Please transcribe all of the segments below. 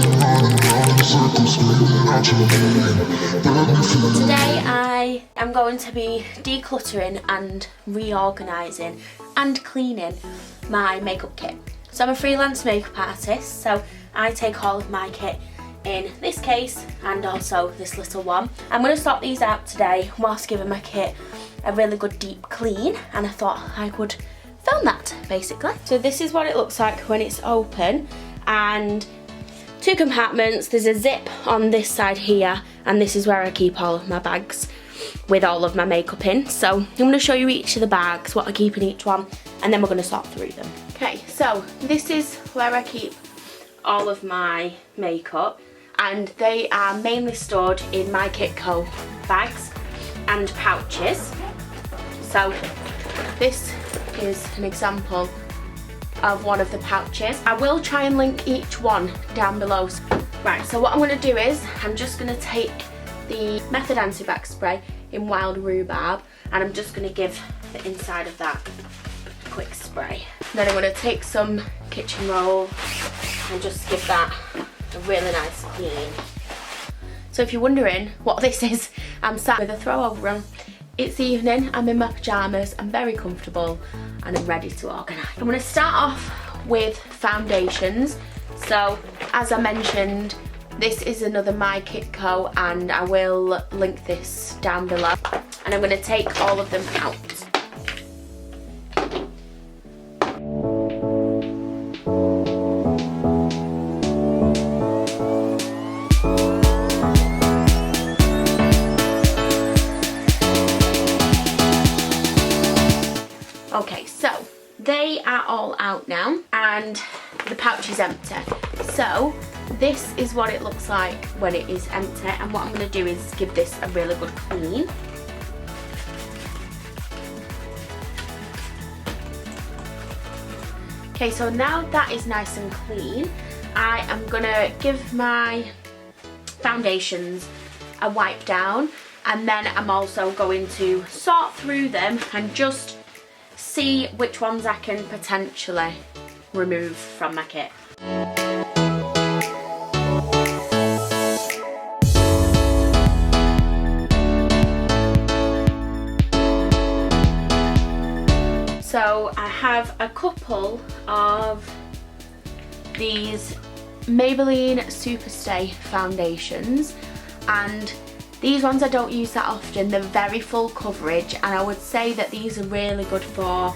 Today I am going to be decluttering and reorganising and cleaning my makeup kit. So I'm a freelance makeup artist, so I take all of my kit in this case and also this little one. I'm going to sort these out today whilst giving my kit a really good deep clean, and I thought I would film that basically. So this is what it looks like when it's open, and two compartments. There's a zip on this side here, and this is where I keep all of my bags with all of my makeup in. So I'm going to show you each of the bags, what I keep in each one, and then we're going to sort through them. Okay, so this is where I keep all of my makeup, and they are mainly stored in my Kitco bags and pouches. So this is an example of one of the pouches. I will try and link each one down below. Right, so what I'm going to do is I'm just going to take the Method Anti-Bac Spray in Wild Rhubarb, and I'm just going to give the inside of that a quick spray. Then I'm going to take some kitchen roll and just give that a really nice clean. So if you're wondering what this is, I'm sat with a throw over on. It's evening, I'm in my pyjamas, I'm very comfortable and I'm ready to organise. I'm going to start off with foundations. So as I mentioned, this is another My Kitco, and I will link this down below. And I'm going to take all of them out. Okay, so they are all out now and the pouch is empty. So this is what it looks like when it is empty, and what I'm going to do is give this a really good clean. Okay, so now that is nice and clean, I am going to give my foundations a wipe down, and then I'm also going to sort through them and just see which ones I can potentially remove from my kit. So I have a couple of these Maybelline Superstay foundations, and these ones I don't use that often. They're very full coverage, and I would say that these are really good for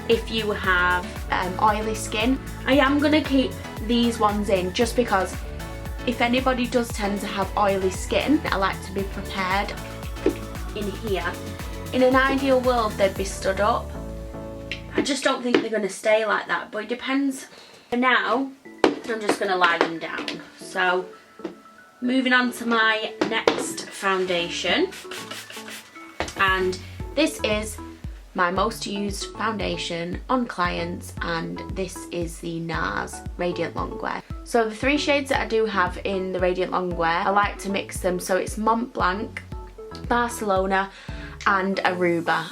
if you have oily skin. I am going to keep these ones in just because if anybody does tend to have oily skin, I like to be prepared in here. In an ideal world they'd be stood up. I just don't think they're going to stay like that, but it depends. For now, I'm just going to lie them down. So moving on to my next foundation, and this is my most used foundation on clients, and this is the NARS Radiant Longwear. So the three shades that I do have in the Radiant Longwear, I like to mix them, so it's Mont Blanc, Barcelona and Aruba.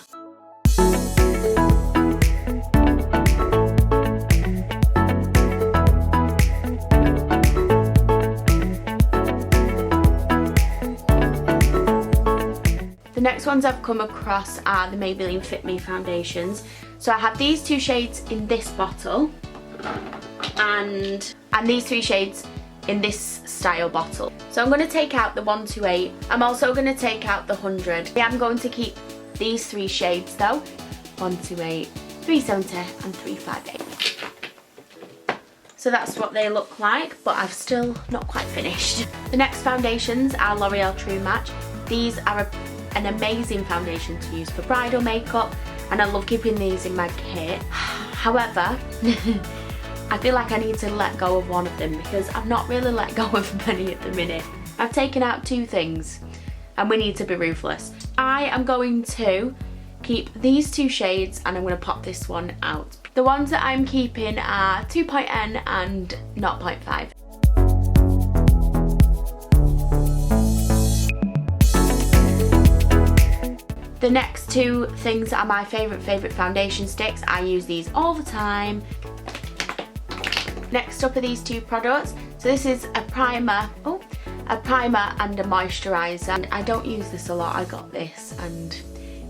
The next ones I've come across are the Maybelline Fit Me Foundations. So I have these two shades in this bottle and these three shades in this style bottle. So I'm going to take out the 128. I'm also going to take out the 100. I am going to keep these three shades though, 128, 370 and 358. So that's what they look like, but I've still not quite finished. The next foundations are L'Oreal True Match. These are an amazing foundation to use for bridal makeup, and I love keeping these in my kit. However, I feel like I need to let go of one of them because I've not really let go of many at the minute. I've taken out two things and we need to be ruthless. I am going to keep these two shades and I'm going to pop this one out. The ones that I'm keeping are 2.N and 0.5. The next two things are my favourite foundation sticks. I use these all the time. Next up are these two products. So this is a primer, a primer and a moisturiser. And I don't use this a lot. I got this and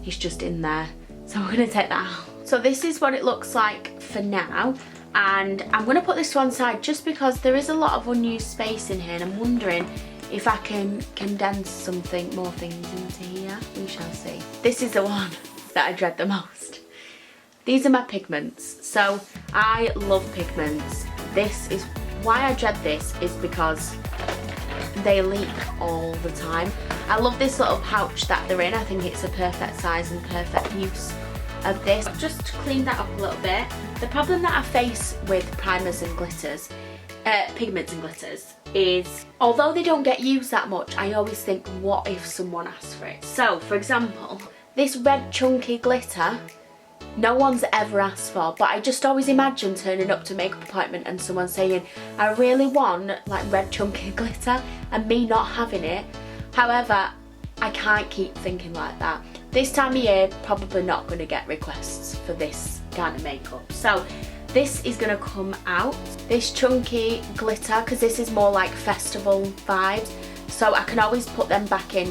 it's just in there. So I'm going to take that out. So this is what it looks like for now. And I'm going to put this to one side just because there is a lot of unused space in here, and I'm wondering if I can condense more things into here. We shall see. This is the one that I dread the most. These are my pigments. So I love pigments. This is why I dread this, is because they leak all the time. I love this little pouch that they're in. I think it's a perfect size and perfect use of this. I've just cleaned that up a little bit. The problem that I face with primers and glitters, pigments and glitters, is although they don't get used that much, I always think, what if someone asks for it? So for example, this red chunky glitter, no one's ever asked for, but I just always imagine turning up to a makeup appointment and someone saying, I really want like red chunky glitter, and me not having it. However, I can't keep thinking like that. This time of year, probably not going to get requests for this kind of makeup. So this is going to come out, this chunky glitter, because this is more like festival vibes. So I can always put them back in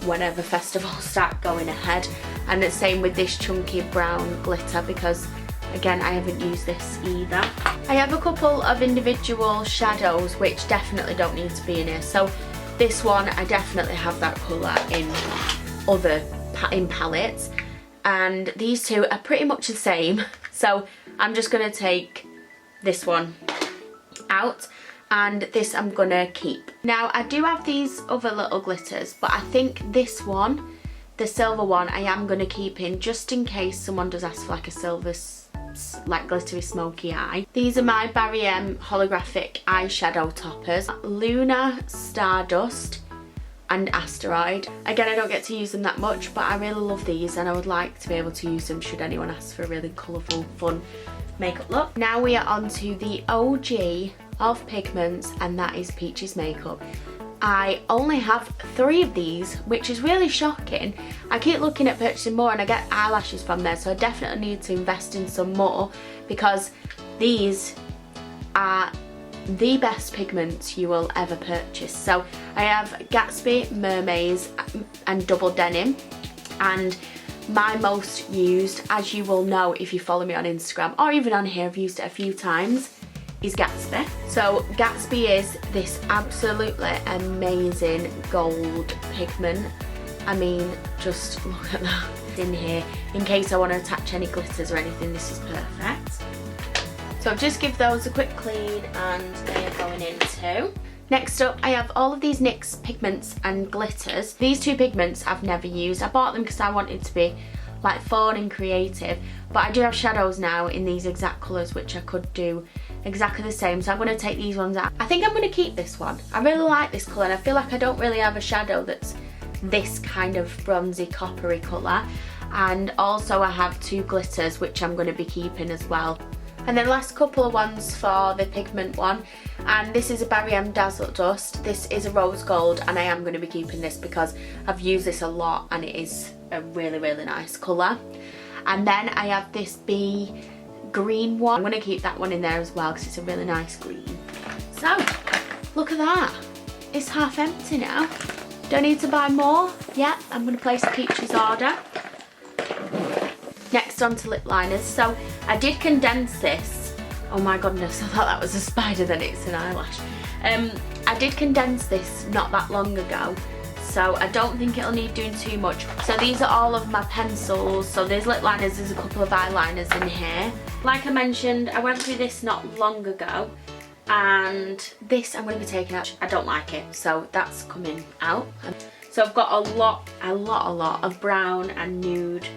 whenever festivals start going ahead. And the same with this chunky brown glitter, because again, I haven't used this either. I have a couple of individual shadows which definitely don't need to be in here. So this one, I definitely have that colour in palettes, and these two are pretty much the same. So I'm just going to take this one out, and this I'm going to keep. Now I do have these other little glitters, but I think this one, the silver one, I am going to keep in just in case someone does ask for like a silver, like glittery smoky eye. These are my Barry M holographic eyeshadow toppers, Luna, Stardust and Asteroid. Again, I don't get to use them that much, but I really love these and I would like to be able to use them should anyone ask for a really colourful, fun makeup look. Now we are on to the OG of pigments, and that is Peach's Makeup. I only have 3 of these, which is really shocking. I keep looking at purchasing more and I get eyelashes from there, so I definitely need to invest in some more, because these are the best pigments you will ever purchase. So I have Gatsby, Mermaids and Double Denim, and my most used, as you will know if you follow me on Instagram or even on here, I've used it a few times, is Gatsby. So Gatsby is this absolutely amazing gold pigment. I mean, just look at that in here. In case I want to attach any glitters or anything, this is perfect. So just give those a quick clean and they are going in too. Next up, I have all of these NYX Pigments and Glitters. These 2 pigments I've never used. I bought them because I wanted to be like fun and creative, but I do have shadows now in these exact colours which I could do exactly the same, so I'm going to take these ones out. I think I'm going to keep this one. I really like this colour and I feel like I don't really have a shadow that's this kind of bronzy coppery colour. And also I have 2 glitters which I'm going to be keeping as well. And then last couple of ones for the pigment one, and this is a Barry M Dazzle Dust. This is a rose gold and I am going to be keeping this because I've used this a lot and it is a really, really nice colour. And then I have this bee green one. I'm going to keep that one in there as well because it's a really nice green. So look at that, it's half empty now. Don't need to buy more. Yeah, I'm going to place a Peach's order. Next on to lip liners. So I did condense this. Oh my goodness, I thought that was a spider, then it's an eyelash. I did condense this not that long ago, so I don't think it'll need doing too much. So these are all of my pencils. So there's lip liners, there's a couple of eyeliners in here. Like I mentioned, I went through this not long ago, and this I'm going to be taking out. I don't like it, so that's coming out. So I've got a lot of brown and nude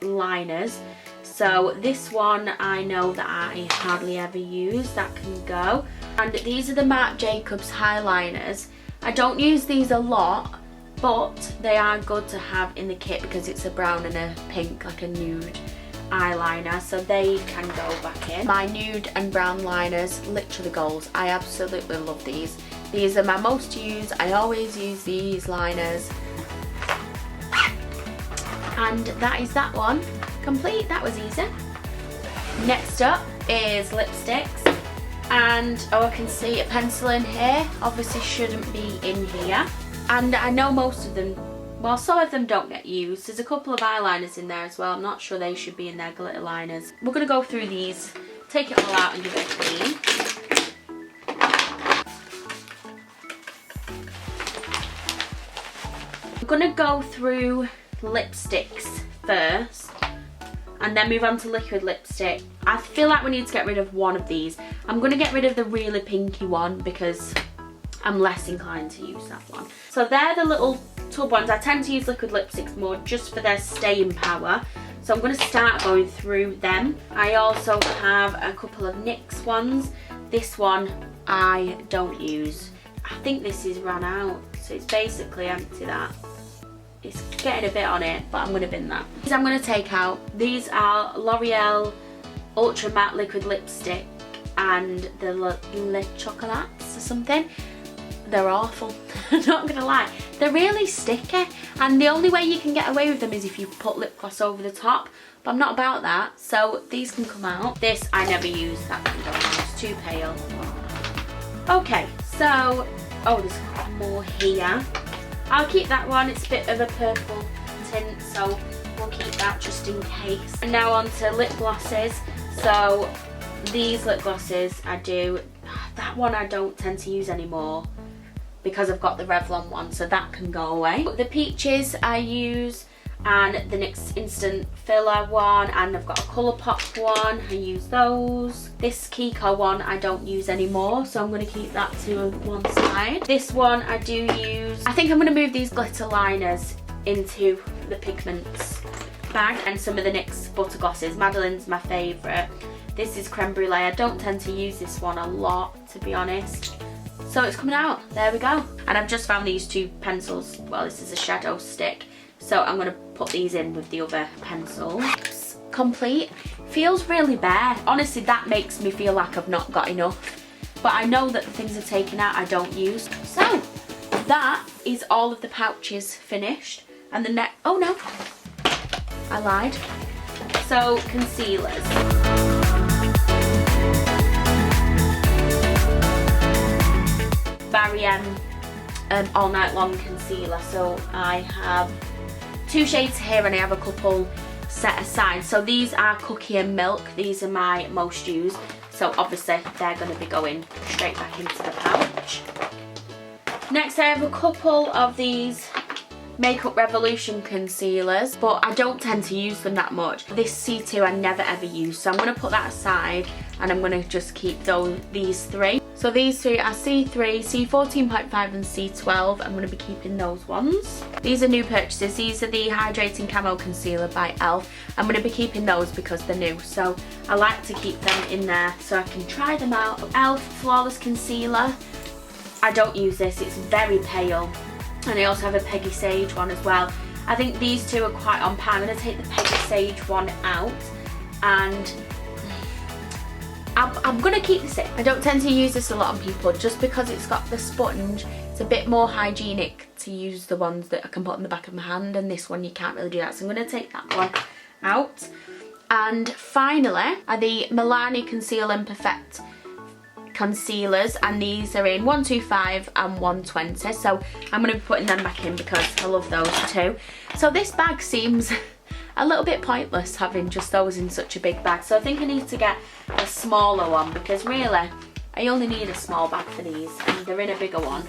liners. So this one I know that I hardly ever use, that can go. And these are the Marc Jacobs highliners. I don't use these a lot, but they are good to have in the kit because it's a brown and a pink, like a nude eyeliner, so they can go back in. My nude and brown liners, literally goals. I absolutely love these. These are my most used. I always use these liners. And that is that one complete. That was easy. Next up is lipsticks. And oh, I can see a pencil in here, obviously shouldn't be in here. And I know most of them, well, some of them don't get used. There's a couple of eyeliners in there as well. I'm not sure they should be in there, glitter liners. We're going to go through these, take it all out and give it a clean. I'm going to go through lipsticks first and then move on to liquid lipstick. I feel like we need to get rid of one of these. I'm going to get rid of the really pinky one because I'm less inclined to use that one. So they're the little tub ones. I tend to use liquid lipsticks more just for their staying power. So I'm going to start going through them. I also have a couple of NYX ones. This one I don't use. I think this is run out. So it's basically empty, that. It's getting a bit on it, but I'm going to bin that. These I'm going to take out. These are L'Oreal Ultra Matte Liquid Lipstick and the Le Chocolates or something. They're awful. I'm not going to lie. They're really sticky, and the only way you can get away with them is if you put lip gloss over the top, but I'm not about that, so these can come out. This I never use, that can go out. It's too pale. Okay, so, oh, there's more here. I'll keep that one, it's a bit of a purple tint, so we'll keep that just in case. And now on to lip glosses. So these lip glosses I do, that one I don't tend to use anymore because I've got the Revlon one, so that can go away. The peaches I use, and the NYX Instant Filler one, and I've got a Colourpop one, I use those. This Kiko one I don't use anymore, so I'm going to keep that to one side. This one I do use. I think I'm going to move these glitter liners into the pigments bag, and some of the NYX butter glosses. Madeline's my favourite. This is Creme Brulee. I don't tend to use this one a lot, to be honest. So it's coming out, there we go. And I've just found these two pencils. Well, this is a shadow stick. So I'm going to put these in with the other pencil. Complete. Feels really bare. Honestly, that makes me feel like I've not got enough. But I know that the things I've taken out I don't use. So that is all of the pouches finished. And the next, oh no, I lied. So concealers. Barry M All Night Long concealer. So I have 2 shades here and I have a couple set aside. So these are Cookie and Milk. These are my most used. So obviously they're going to be going straight back into the pouch. Next I have a couple of these Makeup Revolution concealers, but I don't tend to use them that much. This C2 I never ever use, so I'm going to put that aside and I'm going to just keep these 3. So these 3 are C3, C14.5 and C12. I'm going to be keeping those ones. These are new purchases. These are the Hydrating Camel Concealer by ELF. I'm going to be keeping those because they're new, so I like to keep them in there so I can try them out. ELF Flawless Concealer. I don't use this, it's very pale. And I also have a Peggy Sage one as well. I think these two are quite on par. I'm going to take the Peggy Sage one out and I'm going to keep this in. I don't tend to use this a lot on people just because it's got the sponge. It's a bit more hygienic to use the ones that I can put on the back of my hand, and this one you can't really do that. So I'm going to take that one out. And finally are the Milani Conceal and Perfect concealers, and these are in 125 and 120, so I'm going to be putting them back in because I love those too. So this bag seems a little bit pointless having just those in such a big bag, so I think I need to get a smaller one because really I only need a small bag for these and they're in a bigger one.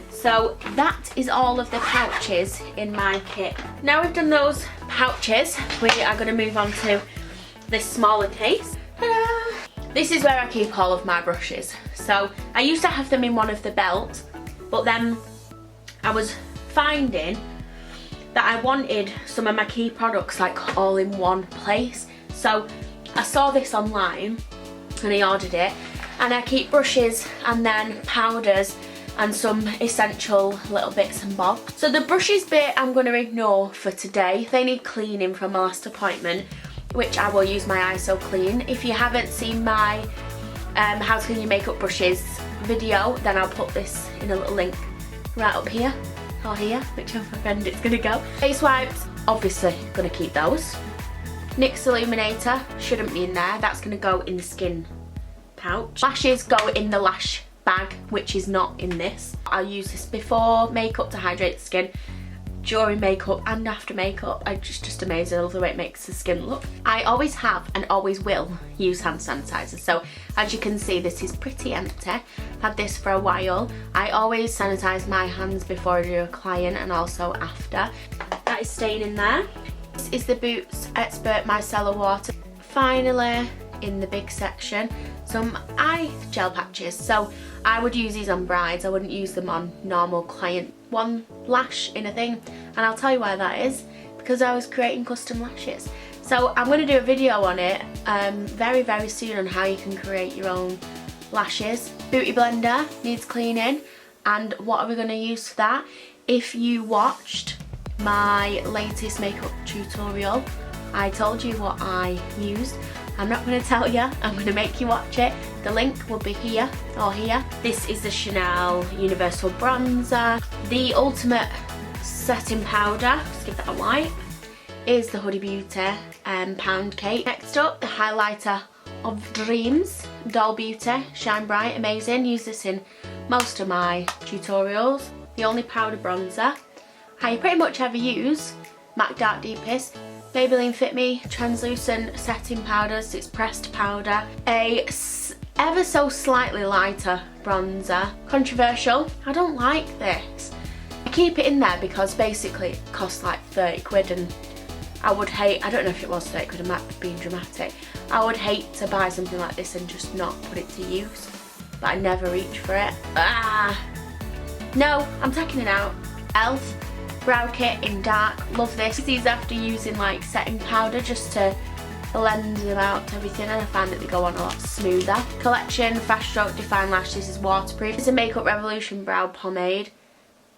So that is all of the pouches in my kit. Now we've done those pouches, we are going to move on to this smaller case. Ta-da! This is where I keep all of my brushes. So I used to have them in one of the belts, but then I was finding that I wanted some of my key products like all in one place. So I saw this online and I ordered it, and I keep brushes and then powders and some essential little bits and bobs. So the brushes bit I'm going to ignore for today. They need cleaning from my last appointment, which I will use my ISO clean. If you haven't seen my how to clean your makeup brushes video, then I'll put this in a little link right up here or here, whichever end it's gonna go. Face wipes, obviously gonna keep those. NYX Illuminator shouldn't be in there, that's gonna go in the skin pouch. Lashes go in the lash bag, which is not in this. I use this before makeup to hydrate the skin, during makeup and after makeup. It's just amazing. I love the way it makes the skin look. I always have and always will use hand sanitizer. So as you can see, this is pretty empty. I've had this for a while. I always sanitize my hands before I do a client and also after. That is staying in there. This is the Boots Expert Micellar water. Finally, in the big section, some eye gel patches. So I would use these on brides. I wouldn't use them on normal client. One lash in a thing, and I'll tell you why that is, because I was creating custom lashes. So I'm going to do a video on it very, very soon on how you can create your own lashes. Beauty blender needs cleaning, and what are we going to use for that? If you watched my latest makeup tutorial, I told you what I used. I'm not going to tell you, I'm going to make you watch it. The link will be here or here. This is the Chanel Universal Bronzer. The ultimate setting powder, let's give that a wipe, is the Huda Beauty Pound Cake. Next up, the highlighter of Dreams, Doll Beauty, Shine Bright, amazing. Use this in most of my tutorials. The only powder bronzer I pretty much ever use, MAC Dark Deepest. Maybelline Fit Me translucent setting powders, it's pressed powder. A ever so slightly lighter bronzer. Controversial, I don't like this. I keep it in there because basically it costs like 30 quid, and I would hate, I don't know if it was 30 quid, I might be being dramatic. I would hate to buy something like this and just not put it to use, but I never reach for it. No, I'm taking it out. Elf Brow Kit in dark, love this. These after using like setting powder just to blend them out to everything, and I find that they go on a lot smoother. Collection Fast Stroke Define Lash, this is waterproof. It's a Makeup Revolution brow pomade.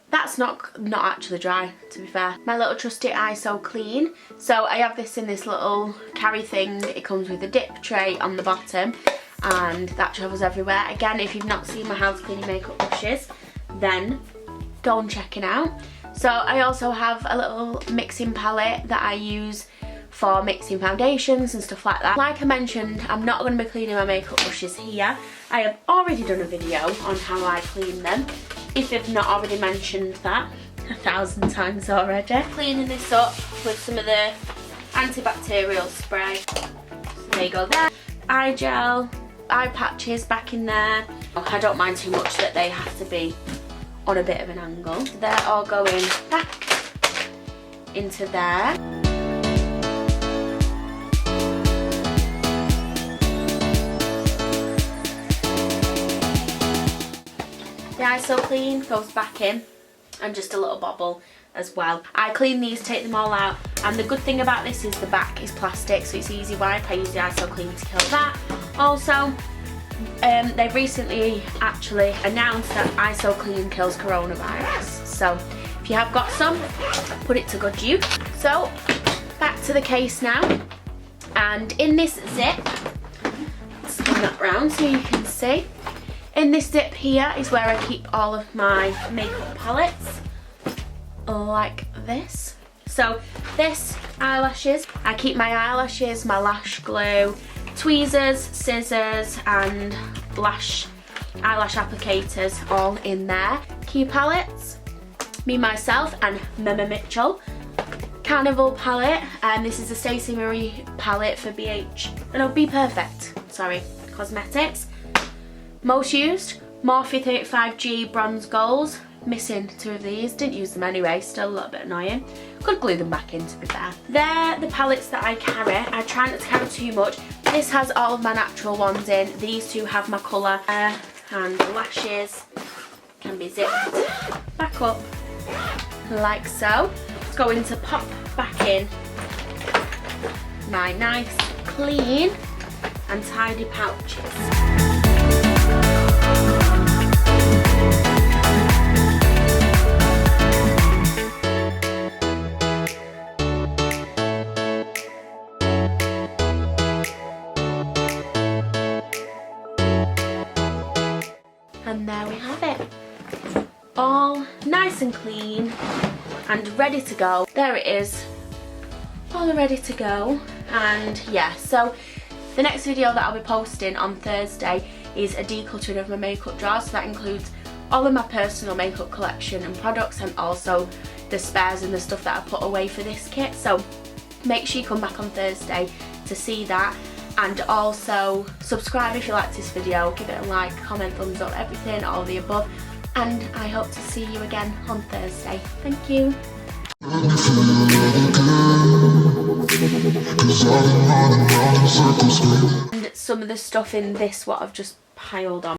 That's not actually dry, to be fair. My little trusty ISO Clean. So I have this in this little carry thing. It comes with a dip tray on the bottom, and that travels everywhere. Again, if you've not seen my How to Clean Your Makeup brushes, then go and check it out. So I also have a little mixing palette that I use for mixing foundations and stuff like that. Like I mentioned, I'm not going to be cleaning my makeup brushes here. I have already done a video on how I clean them, if I've not already mentioned that 1,000 times already. Cleaning this up with some of the antibacterial spray. So there you go there. Eye gel, eye patches back in there. I don't mind too much that they have to be on a bit of an angle. They're all going back into there. The ISO Clean goes back in, and just a little bobble as well. I clean these, take them all out, and the good thing about this is the back is plastic, so it's easy wipe. I use the ISO Clean to kill that. Also, they've recently actually announced that ISO Clean kills coronavirus. So if you have got some, put it to good use. So back to the case now, and in this zip, spin that round so you can see. In this zip here is where I keep all of my makeup palettes, like this. So this, eyelashes, I keep my eyelashes, my lash glue, tweezers, scissors and eyelash applicators all in there. Key palettes, Me, Myself and Mema Mitchell. Carnival palette, and this is a Stacey Marie palette for Be Perfect, sorry, cosmetics. Most used, Morphe 35G Bronze Goals. Missing 2 of these, didn't use them anyway, still a little bit annoying. Could glue them back in, to be fair. They're the palettes that I carry. I try not to carry too much. This has all of my natural ones in. These two have my colour, and the lashes can be zipped back up like so. It's going to pop back in my nice, clean and tidy pouches. And there we have it, all nice and clean and ready to go. There it is, all ready to go. And yeah, so The next video that I'll be posting on Thursday is a decluttering of my makeup drawer, so that includes all of my personal makeup collection and products, and also the spares and the stuff that I put away for this kit. So make sure you come back on Thursday to see that, and also subscribe if you liked this video, give it a like, comment, thumbs up, everything, all the above, and I hope to see you again on Thursday. Thank you. And some of the stuff in this, what I've just piled on.